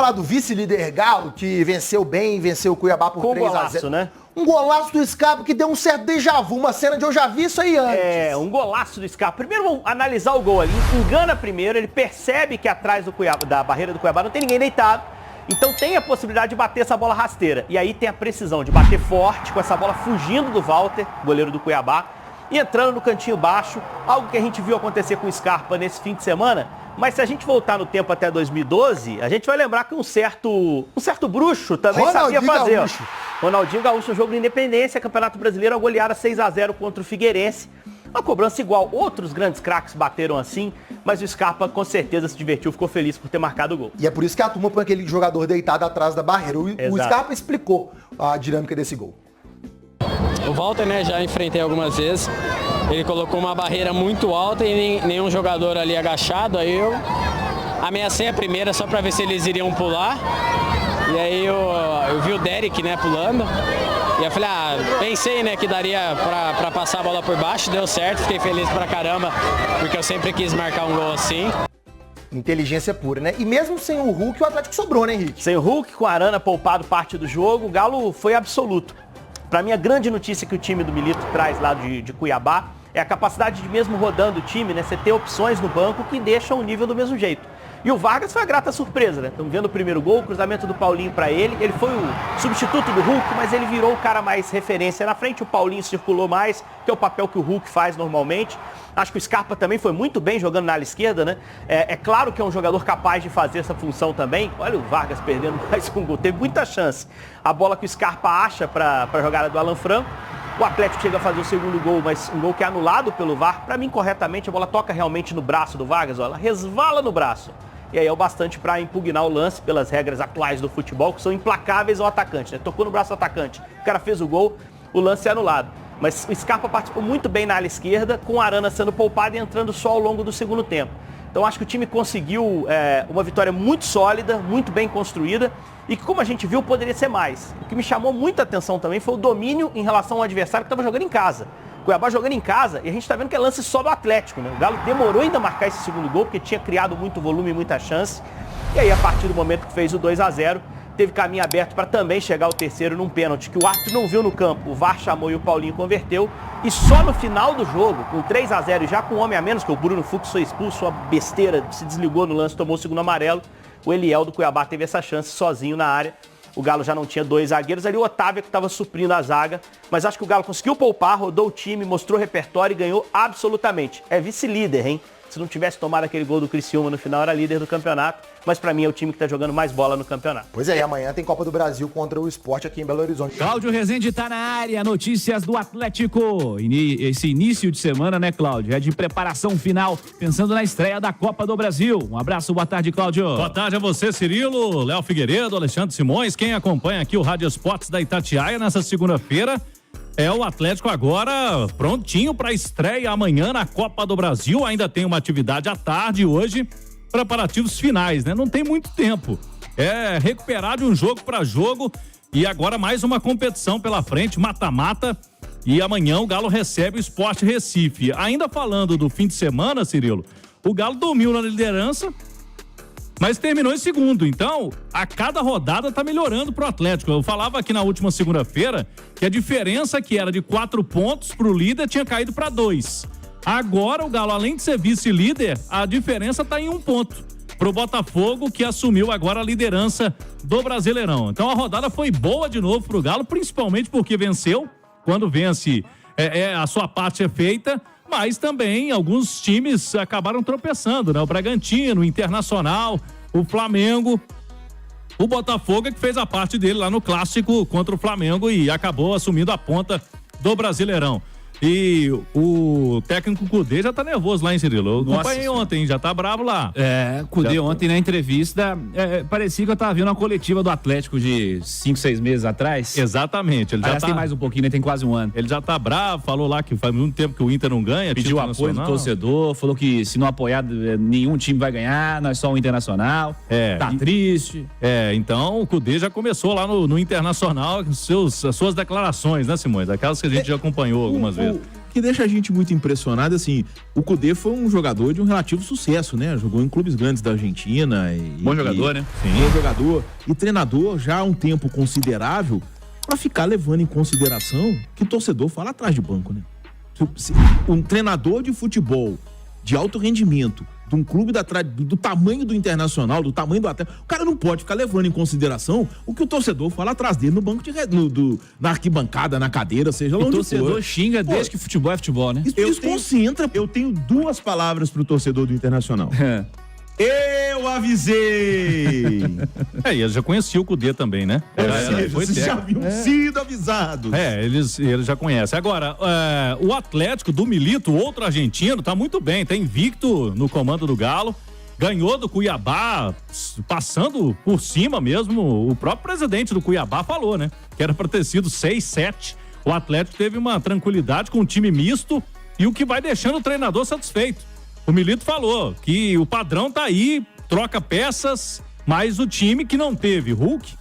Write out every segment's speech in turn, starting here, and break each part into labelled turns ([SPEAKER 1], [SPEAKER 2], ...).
[SPEAKER 1] falar do vice-líder Galo, que venceu bem, venceu o Cuiabá por 3-0.
[SPEAKER 2] Golaço, né?
[SPEAKER 1] Um golaço do Scarpa que deu um certo déjà vu, uma cena de eu já vi isso aí antes.
[SPEAKER 2] É, um golaço do Scarpa. Primeiro vamos analisar o gol ali. Engana primeiro, ele percebe que atrás do Cuiabá, da barreira do Cuiabá não tem ninguém deitado. Então tem a possibilidade de bater essa bola rasteira. E aí tem a precisão de bater forte com essa bola fugindo do Walter, goleiro do Cuiabá, e entrando no cantinho baixo, algo que a gente viu acontecer com o Scarpa nesse fim de semana. Mas se a gente voltar no tempo até 2012, a gente vai lembrar que um certo bruxo também sabia fazer. Gaúcho. Ronaldinho Gaúcho no jogo de Independência, Campeonato Brasileiro, a goleada 6-0 contra o Figueirense. Uma cobrança igual. Outros grandes craques bateram assim, mas o Scarpa com certeza se divertiu, ficou feliz por ter marcado o gol.
[SPEAKER 1] E é por isso que a turma põe aquele jogador deitado atrás da barreira. O Scarpa explicou a dinâmica desse gol.
[SPEAKER 3] O Walter, né, já enfrentei algumas vezes. Ele colocou uma barreira muito alta e nenhum jogador ali agachado. Aí eu ameacei a primeira só para ver se eles iriam pular. E aí eu vi o Derek, né, pulando. E eu falei, pensei, né, que daria para passar a bola por baixo. Deu certo, fiquei feliz pra caramba, porque eu sempre quis marcar um gol assim.
[SPEAKER 1] Inteligência pura, né? E mesmo sem o Hulk, o Atlético sobrou, né, Henrique?
[SPEAKER 2] Sem o Hulk, com a Arana poupado parte do jogo, o Galo foi absoluto. Para mim, a grande notícia que o time do Milito traz lá de Cuiabá é a capacidade de, mesmo rodando o time, né, você ter opções no banco que deixam o nível do mesmo jeito. E o Vargas foi a grata surpresa, né? Estamos vendo o primeiro gol, o cruzamento do Paulinho para ele. Ele foi o substituto do Hulk, mas ele virou o cara mais referência na frente. O Paulinho circulou mais, que é o papel que o Hulk faz normalmente. Acho que o Scarpa também foi muito bem jogando na ala esquerda, né? É claro que é um jogador capaz de fazer essa função também. Olha o Vargas perdendo mais um gol. Teve muita chance. A bola que o Scarpa acha para a jogada do Alan Franco. O Atlético chega a fazer o segundo gol, mas um gol que é anulado pelo VAR. Para mim, corretamente, a bola toca realmente no braço do Vargas. Ó, ela resvala no braço. E aí é o bastante para impugnar o lance pelas regras atuais do futebol, que são implacáveis ao atacante, né? Tocou no braço do atacante, o cara fez o gol, o lance é anulado. Mas o Scarpa participou muito bem na ala esquerda, com a Arana sendo poupado e entrando só ao longo do segundo tempo. Então acho que o time conseguiu uma vitória muito sólida, muito bem construída, e que, como a gente viu, poderia ser mais. O que me chamou muita atenção também foi o domínio em relação ao adversário que estava jogando em casa. Cuiabá jogando em casa, e a gente está vendo que é lance só do Atlético, né? O Galo demorou ainda a marcar esse segundo gol, porque tinha criado muito volume e muita chance. E aí, a partir do momento que fez o 2-0, teve caminho aberto para também chegar ao terceiro num pênalti, que o árbitro não viu no campo. O VAR chamou e o Paulinho converteu. E só no final do jogo, com 3-0 e já com um homem a menos, que o Bruno Fux foi expulso, uma besteira, se desligou no lance, tomou o segundo amarelo. O Eliel do Cuiabá teve essa chance sozinho na área. O Galo já não tinha dois zagueiros, ali o Otávio que estava suprindo a zaga, mas acho que o Galo conseguiu poupar, rodou o time, mostrou repertório e ganhou absolutamente. É vice-líder, hein? Se não tivesse tomado aquele gol do Criciúma no final, era líder do campeonato, mas pra mim é o time que tá jogando mais bola no campeonato.
[SPEAKER 1] Pois é, e amanhã tem Copa do Brasil contra o Sport aqui em Belo Horizonte.
[SPEAKER 4] Cláudio Rezende tá na área, notícias do Atlético. Esse início de semana, né, Cláudio? É de preparação final, pensando na estreia da Copa do Brasil. Um abraço, boa tarde, Cláudio.
[SPEAKER 5] Boa tarde a você, Cirilo, Léo Figueiredo, Alexandre Simões, quem acompanha aqui o Rádio Esportes da Itatiaia nessa segunda-feira. É o Atlético agora prontinho para estreia amanhã na Copa do Brasil. Ainda tem uma atividade à tarde hoje, preparativos finais, né? Não tem muito tempo. É recuperar de um jogo para jogo e agora mais uma competição pela frente, mata-mata. E amanhã o Galo recebe o Sport Recife. Ainda falando do fim de semana, Cirilo, o Galo dormiu na liderança, mas terminou em segundo. Então, a cada rodada tá melhorando pro Atlético. Eu falava aqui na última segunda-feira que a diferença que era de 4 pontos pro líder tinha caído para 2. Agora o Galo, além de ser vice-líder, a diferença tá em 1 ponto pro Botafogo, que assumiu agora a liderança do Brasileirão. Então a rodada foi boa de novo pro Galo, principalmente porque venceu. Quando vence, a sua parte é feita. Mas também alguns times acabaram tropeçando, né? O Bragantino, o Internacional, o Flamengo, o Botafogo, que fez a parte dele lá no Clássico contra o Flamengo e acabou assumindo a ponta do Brasileirão. E o técnico Cudê já tá nervoso lá, hein, Cirilo? Eu acompanhei ontem, já tá bravo lá.
[SPEAKER 4] Cudê ontem na entrevista, parecia que eu tava vendo uma coletiva do Atlético de 5, 6 meses atrás.
[SPEAKER 5] Exatamente. Ele já
[SPEAKER 4] tem mais um pouquinho, né? Tem quase um ano.
[SPEAKER 5] Ele já tá bravo, falou lá que faz muito tempo que o Inter não ganha.
[SPEAKER 4] Pediu apoio do torcedor, falou que se não apoiar, nenhum time vai ganhar, nós só o Internacional. Tá triste.
[SPEAKER 5] Então o Cudê já começou lá no Internacional as suas declarações, né, Simões? Aquelas que a gente já acompanhou algumas vezes.
[SPEAKER 6] que deixa a gente muito impressionado, assim, o Kudê foi um jogador de um relativo sucesso, né? Jogou em clubes grandes da Argentina.
[SPEAKER 7] Bom jogador, né?
[SPEAKER 6] Sim. Bom jogador. E treinador já há um tempo considerável para ficar levando em consideração que o torcedor fala atrás de banco, né? Um treinador de futebol de alto rendimento, de um clube do tamanho do Internacional, do tamanho do Atlético, o cara não pode ficar levando em consideração o que o torcedor fala atrás dele no banco na arquibancada, na cadeira, seja lá onde for.
[SPEAKER 7] O torcedor xinga desde que futebol é futebol, né?
[SPEAKER 6] Isso desconcentra. Eu tenho 2 palavras pro torcedor do Internacional. Eu avisei!
[SPEAKER 5] E eles já conheciam o Kudê também, né?
[SPEAKER 6] Vocês já haviam sido avisados.
[SPEAKER 5] Eles já conhecem. Agora, o Atlético do Milito, outro argentino, tá muito bem, tá invicto no comando do Galo, ganhou do Cuiabá, passando por cima mesmo. O próprio presidente do Cuiabá falou, né? Que era pra ter sido 6-7. O Atlético teve uma tranquilidade com um time misto e o que vai deixando o treinador satisfeito. O Milito falou que o padrão tá aí, troca peças, mas o time que não teve Hulk,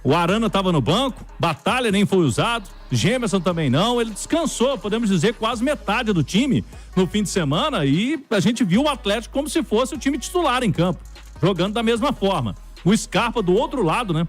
[SPEAKER 5] o Arana tava no banco, Batalha nem foi usado, Gemerson também não, ele descansou, podemos dizer, quase metade do time no fim de semana e a gente viu o Atlético como se fosse o time titular em campo, jogando da mesma forma. O Scarpa do outro lado, né?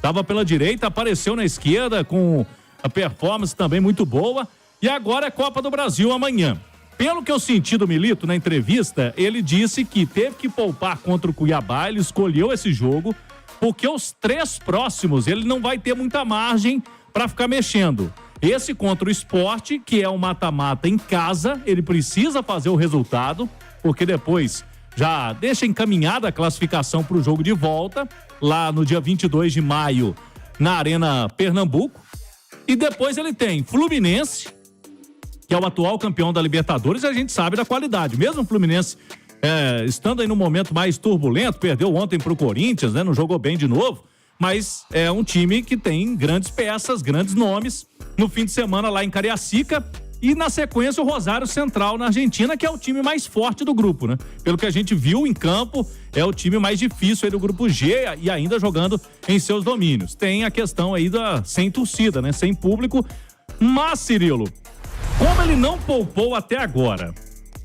[SPEAKER 5] Tava pela direita, apareceu na esquerda com a performance também muito boa e agora é Copa do Brasil amanhã. Pelo que eu senti do Milito na entrevista, ele disse que teve que poupar contra o Cuiabá, ele escolheu esse jogo, porque os 3 próximos ele não vai ter muita margem para ficar mexendo. Esse contra o Sport, que é um mata-mata em casa, ele precisa fazer o resultado, porque depois já deixa encaminhada a classificação para o jogo de volta, lá no dia 22 de maio, na Arena Pernambuco. E depois ele tem Fluminense, que é o atual campeão da Libertadores, e a gente sabe da qualidade. Mesmo o Fluminense estando aí num momento mais turbulento, perdeu ontem pro Corinthians, né? Não jogou bem de novo, mas é um time que tem grandes peças, grandes nomes. No fim de semana lá em Cariacica e na sequência o Rosário Central na Argentina, que é o time mais forte do grupo, né? Pelo que a gente viu em campo, é o time mais difícil aí do grupo G e ainda jogando em seus domínios. Tem a questão aí sem torcida, né? Sem público. Mas, Cirilo, como ele não poupou até agora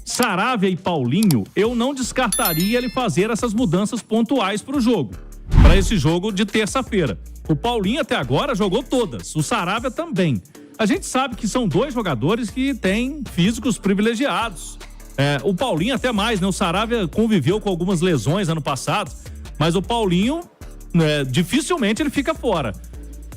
[SPEAKER 5] Saravia e Paulinho, eu não descartaria ele fazer essas mudanças pontuais para esse jogo de terça-feira. O Paulinho até agora jogou todas, o Saravia também. A gente sabe que são 2 jogadores que têm físicos privilegiados. O Paulinho até mais, né? O Saravia conviveu com algumas lesões ano passado, mas o Paulinho, dificilmente ele fica fora.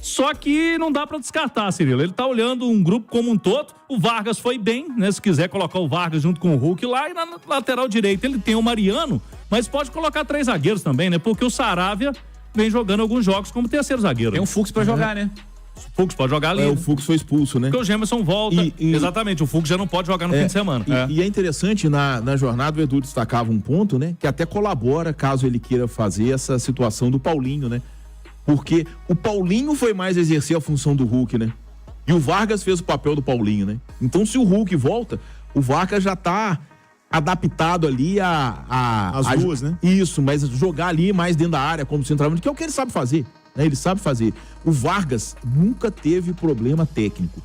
[SPEAKER 5] Só que não dá pra descartar, Cirilo. Ele tá olhando um grupo como um todo. O Vargas foi bem, né? Se quiser colocar o Vargas junto com o Hulk lá. E na lateral direita ele tem o Mariano, mas pode colocar 3 zagueiros também, né? Porque o Saravia vem jogando alguns jogos como terceiro zagueiro.
[SPEAKER 7] Tem um Fux pra jogar, né?
[SPEAKER 5] O Fux pode jogar ali.
[SPEAKER 6] O Fux foi expulso, né?
[SPEAKER 5] Porque o Gemerson volta. Exatamente, o Fux já não pode jogar no fim de semana.
[SPEAKER 6] E é interessante, na jornada o Edu destacava um ponto, né? Que até colabora caso ele queira fazer essa situação do Paulinho, né? Porque o Paulinho foi mais exercer a função do Hulk, né? E o Vargas fez o papel do Paulinho, né? Então, se o Hulk volta, o Vargas já tá adaptado ali
[SPEAKER 8] as duas, né?
[SPEAKER 6] Isso, mas jogar ali mais dentro da área como centroavante, que é o que ele sabe fazer, né? Ele sabe fazer. O Vargas nunca teve problema técnico,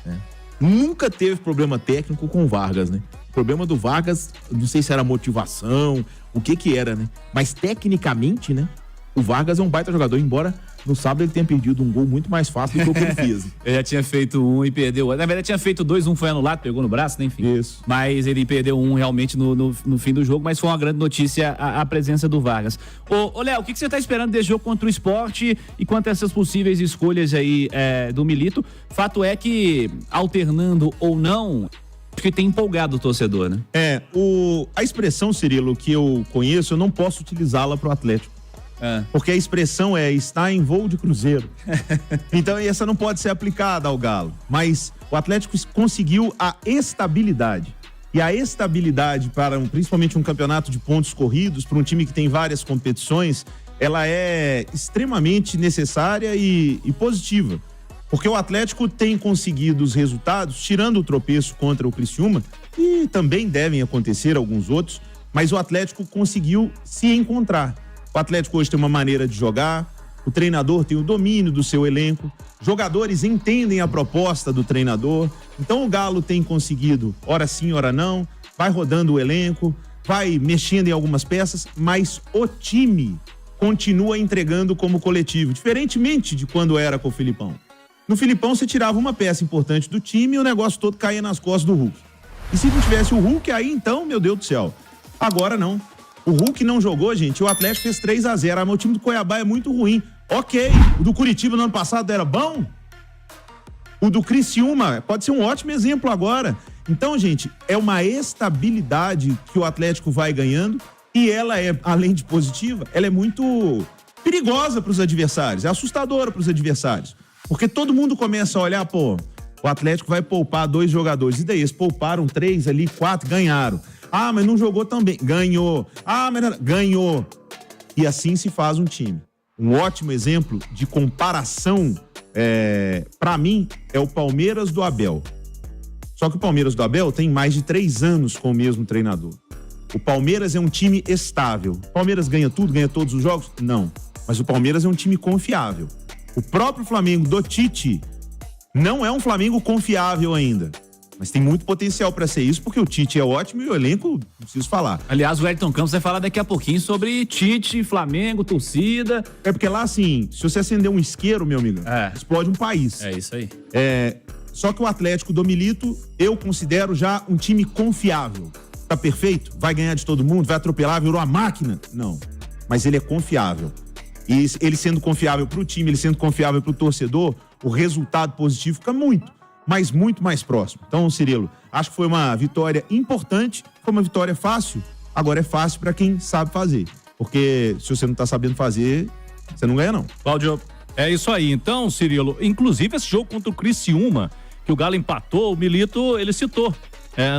[SPEAKER 6] né? Nunca teve problema técnico com o Vargas, né? O problema do Vargas, não sei se era motivação, o que era, né? Mas tecnicamente, né? O Vargas é um baita jogador, embora no sábado ele tenha perdido um gol muito mais fácil do que o que ele fez.
[SPEAKER 7] Ele já tinha feito um e perdeu. Na verdade, tinha feito 2, um foi anulado, pegou no braço, né? Enfim.
[SPEAKER 6] Isso.
[SPEAKER 7] Mas ele perdeu um realmente no fim do jogo, mas foi uma grande notícia a presença do Vargas. Ô Léo, o que você tá esperando desse jogo contra o Sport e quanto a essas possíveis escolhas aí do Milito? Fato é que, alternando ou não, acho que tem empolgado o torcedor, né?
[SPEAKER 8] A expressão, Cirilo, que eu conheço, eu não posso utilizá-la pro Atlético. Porque a expressão está em voo de cruzeiro. Então essa não pode ser aplicada ao Galo. Mas o Atlético conseguiu a estabilidade. E a estabilidade para principalmente um campeonato de pontos corridos, para um time que tem várias competições, ela é extremamente necessária e positiva. Porque o Atlético tem conseguido os resultados, tirando o tropeço contra o Criciúma, e também devem acontecer alguns outros, mas o Atlético conseguiu se encontrar. O Atlético hoje tem uma maneira de jogar, o treinador tem o domínio do seu elenco, jogadores entendem a proposta do treinador, então o Galo tem conseguido, ora sim, ora não, vai rodando o elenco, vai mexendo em algumas peças, mas o time continua entregando como coletivo, diferentemente de quando era com o Filipão. No Filipão você tirava uma peça importante do time e o negócio todo caía nas costas do Hulk. E se não tivesse o Hulk, aí então, meu Deus do céu. Agora não. O Hulk não jogou, gente, o Atlético fez 3-0. Ah, mas o time do Cuiabá é muito ruim. Ok, o do Curitiba no ano passado era bom? O do Criciúma pode ser um ótimo exemplo agora. Então, gente, é uma estabilidade que o Atlético vai ganhando e ela é, além de positiva, ela é muito perigosa para os adversários, é assustadora para os adversários. Porque todo mundo começa a olhar, pô, o Atlético vai poupar 2 jogadores. E daí, eles pouparam 3 ali, 4, ganharam. Ah, mas não jogou tão bem. Ganhou. Ah, mas não... ganhou. E assim se faz um time. Um ótimo exemplo de comparação, para mim, é o Palmeiras do Abel. Só que o Palmeiras do Abel tem mais de 3 anos com o mesmo treinador. O Palmeiras é um time estável. O Palmeiras ganha tudo, ganha todos os jogos? Não. Mas o Palmeiras é um time confiável. O próprio Flamengo do Tite não é um Flamengo confiável ainda. Mas tem muito potencial para ser isso, porque o Tite é ótimo e o elenco, não preciso falar.
[SPEAKER 7] Aliás, o Wellington Campos vai falar daqui a pouquinho sobre Tite, Flamengo, torcida.
[SPEAKER 8] É porque lá, assim, se você acender um isqueiro, meu amigo, explode um país.
[SPEAKER 7] É isso aí.
[SPEAKER 8] Só que o Atlético do Milito, eu considero já um time confiável. Tá perfeito? Vai ganhar de todo mundo? Vai atropelar? Virou a máquina? Não. Mas ele é confiável. E ele sendo confiável pro time, ele sendo confiável pro torcedor, o resultado positivo fica muito mais próximo. Então, Cirilo, acho que foi uma vitória importante, foi uma vitória fácil. Agora é fácil para quem sabe fazer. Porque se você não tá sabendo fazer, você não ganha, não.
[SPEAKER 5] Cláudio, é isso aí. Então, Cirilo, inclusive esse jogo contra o Criciúma, que o Galo empatou, o Milito, ele citou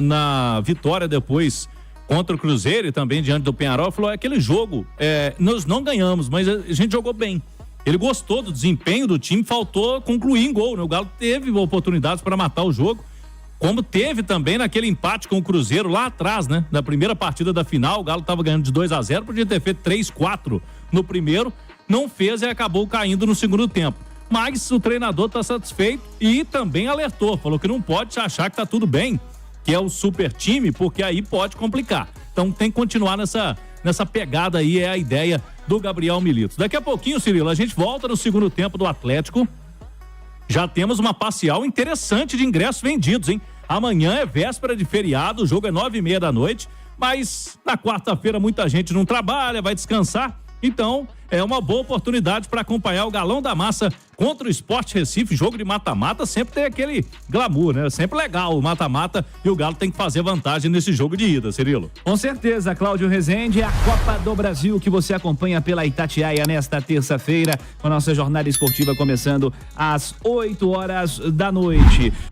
[SPEAKER 5] na vitória depois contra o Cruzeiro e também diante do Penharol, falou, aquele jogo, nós não ganhamos, mas a gente jogou bem. Ele gostou do desempenho do time, faltou concluir em gol, né? O Galo teve oportunidades para matar o jogo, como teve também naquele empate com o Cruzeiro lá atrás, né? Na primeira partida da final, o Galo estava ganhando de 2-0, podia ter feito 3-4 no primeiro, não fez e acabou caindo no segundo tempo. Mas o treinador está satisfeito e também alertou, falou que não pode achar que tá tudo bem, que é o super time, porque aí pode complicar. Então tem que continuar nessa pegada aí, é a ideia do Gabriel Milito. Daqui a pouquinho, Cirilo, a gente volta no segundo tempo do Atlético. Já temos uma parcial interessante de ingressos vendidos, hein? Amanhã é véspera de feriado, o jogo é 9h30 da noite, mas na quarta-feira muita gente não trabalha, vai descansar. Então, é uma boa oportunidade para acompanhar o Galão da Massa contra o Sport Recife. Jogo de mata-mata sempre tem aquele glamour, né? Sempre legal o mata-mata e o Galo tem que fazer vantagem nesse jogo de ida, Cirilo.
[SPEAKER 7] Com certeza, Cláudio Rezende, a Copa do Brasil que você acompanha pela Itatiaia nesta terça-feira, com a nossa jornada esportiva começando às 8h da noite.